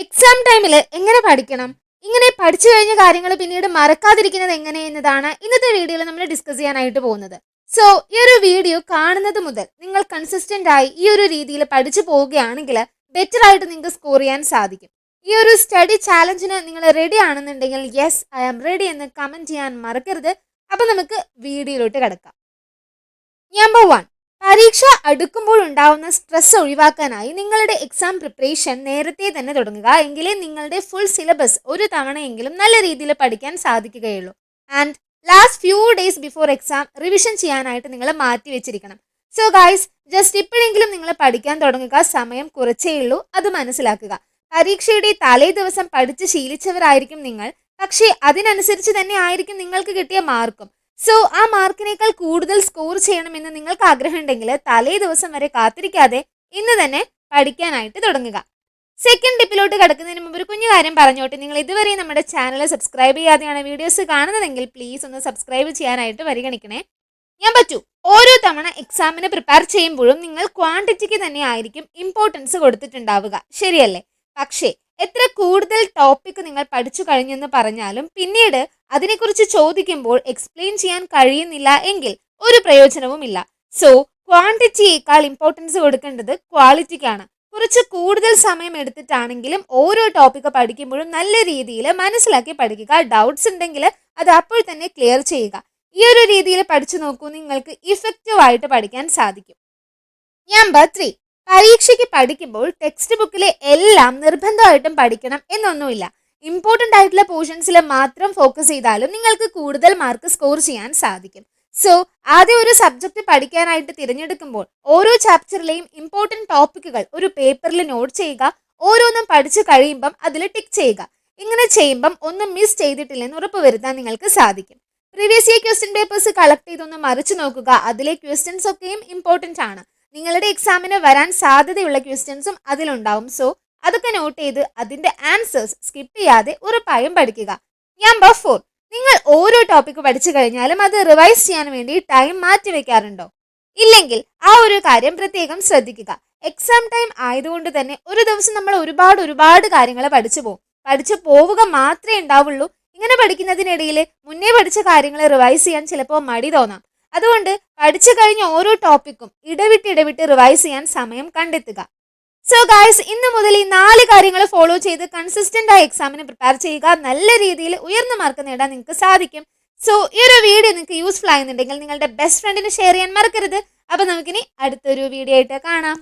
Exam ടൈമിൽ എങ്ങനെ പഠിക്കണം, ഇങ്ങനെ പഠിച്ചു കഴിഞ്ഞ കാര്യങ്ങൾ പിന്നീട് മറക്കാതിരിക്കുന്നത് എങ്ങനെയെന്നതാണ് ഇന്നത്തെ വീഡിയോയിൽ നമ്മൾ ഡിസ്കസ് ചെയ്യാനായിട്ട് പോകുന്നത്. സോ ഈ ഒരു വീഡിയോ കാണുന്നത് മുതൽ നിങ്ങൾ കൺസിസ്റ്റന്റ് ആയി ഈ ഒരു രീതിയിൽ പഠിച്ചു പോവുകയാണെങ്കിൽ ബെറ്റർ ആയിട്ട് നിങ്ങൾക്ക് സ്കോർ ചെയ്യാൻ സാധിക്കും. ഈ ഒരു സ്റ്റഡി ചാലഞ്ചിന് നിങ്ങൾ റെഡി ആണെന്നുണ്ടെങ്കിൽ യെസ് ഐ ആം റെഡി എന്ന് കമന്റ് ചെയ്യാൻ മറക്കരുത്. അപ്പം നമുക്ക് വീഡിയോയിലോട്ട് കിടക്കാം. നമ്പർ 1, പരീക്ഷ അടുക്കുമ്പോൾ ഉണ്ടാവുന്ന സ്ട്രെസ് ഒഴിവാക്കാനായി നിങ്ങളുടെ എക്സാം പ്രിപ്പറേഷൻ നേരത്തെ തന്നെ തുടങ്ങുക. എങ്കിലേ നിങ്ങളുടെ ഫുൾ സിലബസ് ഒരു തവണയെങ്കിലും നല്ല രീതിയിൽ പഠിക്കാൻ സാധിക്കുകയുള്ളൂ. And last few days before exam revision ചെയ്യാനായിട്ട് നിങ്ങൾ മാറ്റി വെച്ചിരിക്കണം. സോ ഗൈസ്, ജസ്റ്റ് ഇപ്പോഴെങ്കിലും നിങ്ങൾ പഠിക്കാൻ തുടങ്ങുക. സമയം കുറച്ചേ ഉള്ളൂ, അത് മനസ്സിലാക്കുക. പരീക്ഷയുടെ തലേ ദിവസം പഠിച്ച് ശീലിച്ചവരായിരിക്കും നിങ്ങൾ, പക്ഷേ അതിനനുസരിച്ച് തന്നെ ആയിരിക്കും നിങ്ങൾക്ക് കിട്ടിയ മാർക്കും. സോ ആ മാർക്കിനേക്കാൾ കൂടുതൽ സ്കോർ ചെയ്യണമെന്ന് നിങ്ങൾക്ക് ആഗ്രഹമുണ്ടെങ്കിൽ തലേ ദിവസം വരെ കാത്തിരിക്കാതെ ഇന്ന് തന്നെ പഠിക്കാനായിട്ട് തുടങ്ങുക. സെക്കൻഡ് ടിപ്പിലോട്ട് കിടക്കുന്നതിന് മുമ്പ് ഒരു കുഞ്ഞു കാര്യം പറഞ്ഞോട്ടെ. നിങ്ങൾ ഇതുവരെ നമ്മുടെ ചാനൽ സബ്സ്ക്രൈബ് ചെയ്യാതെയാണ് വീഡിയോസ് കാണുന്നതെങ്കിൽ പ്ലീസ് ഒന്ന് സബ്സ്ക്രൈബ് ചെയ്യാനായിട്ട് പരിഗണിക്കണേ. ഞാൻ പറ്റൂ. ഓരോ തവണ എക്സാമിന് പ്രിപ്പയർ ചെയ്യുമ്പോഴും നിങ്ങൾ ക്വാണ്ടിറ്റിക്ക് തന്നെ ആയിരിക്കും ഇമ്പോർട്ടൻസ് കൊടുത്തിട്ടുണ്ടാവുക, ശരിയല്ലേ? പക്ഷേ എത്ര കൂടുതൽ ടോപ്പിക് നിങ്ങൾ പഠിച്ചു കഴിഞ്ഞെന്ന് പറഞ്ഞാലും പിന്നീട് അതിനെക്കുറിച്ച് ചോദിക്കുമ്പോൾ എക്സ്പ്ലെയിൻ ചെയ്യാൻ കഴിയുന്നില്ല എങ്കിൽ ഒരു പ്രയോജനവുമില്ല. സോ ക്വാണ്ടിറ്റിയേക്കാൾ ഇമ്പോർട്ടൻസ് കൊടുക്കേണ്ടത് ക്വാളിറ്റിക്കാണ്. കുറച്ച് കൂടുതൽ സമയം എടുത്തിട്ടാണെങ്കിലും ഓരോ ടോപ്പിക്ക് പഠിക്കുമ്പോഴും നല്ല രീതിയിൽ മനസ്സിലാക്കി പഠിക്കുക. ഡൗട്ട്സ് ഉണ്ടെങ്കിൽ അത് അപ്പോൾ തന്നെ ക്ലിയർ ചെയ്യുക. ഈ ഒരു രീതിയിൽ പഠിച്ചു നോക്കൂ, നിങ്ങൾക്ക് ഇഫക്റ്റീവായിട്ട് പഠിക്കാൻ സാധിക്കും. നമ്പർ 3, പരീക്ഷയ്ക്ക് പഠിക്കുമ്പോൾ ടെക്സ്റ്റ് ബുക്കിലെ എല്ലാം നിർബന്ധമായിട്ടും പഠിക്കണം എന്നൊന്നുമില്ല. ഇമ്പോർട്ടൻ്റ് ആയിട്ടുള്ള പോർഷൻസിൽ മാത്രം ഫോക്കസ് ചെയ്താലും നിങ്ങൾക്ക് കൂടുതൽ മാർക്ക് സ്കോർ ചെയ്യാൻ സാധിക്കും. സോ ആദ്യം ഒരു സബ്ജക്റ്റ് പഠിക്കാനായിട്ട് തിരഞ്ഞെടുക്കുമ്പോൾ ഓരോ ചാപ്റ്ററിലെയും ഇമ്പോർട്ടൻ്റ് ടോപ്പിക്കുകൾ ഒരു പേപ്പറിൽ നോട്ട് ചെയ്യുക. ഓരോന്നും പഠിച്ചു കഴിയുമ്പം അതിൽ ടിക്ക് ചെയ്യുക. ഇങ്ങനെ ചെയ്യുമ്പം ഒന്നും മിസ് ചെയ്തിട്ടില്ലെന്ന് ഉറപ്പുവരുത്താൻ നിങ്ങൾക്ക് സാധിക്കും. Previous year question papers collect ചെയ്തൊന്ന് മറിച്ചു നോക്കുക. അതിലെ ക്വസ്റ്റ്യൻസ് ഒക്കെയും ഇമ്പോർട്ടൻ്റ് ആണ്. നിങ്ങളുടെ എക്സാമിന് വരാൻ സാധ്യതയുള്ള ക്വസ്റ്റ്യൻസും അതിലുണ്ടാവും. സോ അതൊക്കെ നോട്ട് ചെയ്ത് അതിൻ്റെ ആൻസേഴ്സ് സ്കിപ്പ് ചെയ്യാതെ ഉറപ്പായും പഠിക്കുക. നമ്പർ 4, നിങ്ങൾ ഓരോ ടോപ്പിക്ക് പഠിച്ചു കഴിഞ്ഞാലും അത് റിവൈസ് ചെയ്യാൻ വേണ്ടി ടൈം മാറ്റി വെക്കാറുണ്ടോ? ഇല്ലെങ്കിൽ ആ ഒരു കാര്യം പ്രത്യേകം ശ്രദ്ധിക്കുക. എക്സാം ടൈം ആയതുകൊണ്ട് തന്നെ ഒരു ദിവസം നമ്മൾ ഒരുപാട് കാര്യങ്ങൾ പഠിച്ചു പോവുക മാത്രമേ ഉണ്ടാവുള്ളൂ. ഇങ്ങനെ പഠിക്കുന്നതിനിടയിൽ മുന്നേ പഠിച്ച കാര്യങ്ങൾ റിവൈസ് ചെയ്യാൻ ചിലപ്പോൾ മടി തോന്നാം. അതുകൊണ്ട് പഠിച്ചു കഴിഞ്ഞ ഓരോ ടോപ്പിക്കും ഇടവിട്ട് റിവൈസ് ചെയ്യാൻ സമയം കണ്ടെത്തുക. സോ ഗായ്സ്, ഇന്ന് മുതൽ ഈ 4 കാര്യങ്ങൾ ഫോളോ ചെയ്ത് കൺസിസ്റ്റന്റ് ആയി എക്സാമിന് പ്രിപ്പയർ ചെയ്യുക. നല്ല രീതിയിൽ ഉയർന്ന മാർക്ക് നേടാൻ നിങ്ങൾക്ക് സാധിക്കും. സോ ഈ ഒരു വീഡിയോ നിങ്ങൾക്ക് യൂസ്ഫുൾ ആയെന്നുണ്ടെങ്കിൽ നിങ്ങളുടെ ബെസ്റ്റ് ഫ്രണ്ടിന് ഷെയർ ചെയ്യാൻ മറക്കരുത്. അപ്പോൾ നമുക്കിനി അടുത്തൊരു വീഡിയോ ആയിട്ട് കാണാം.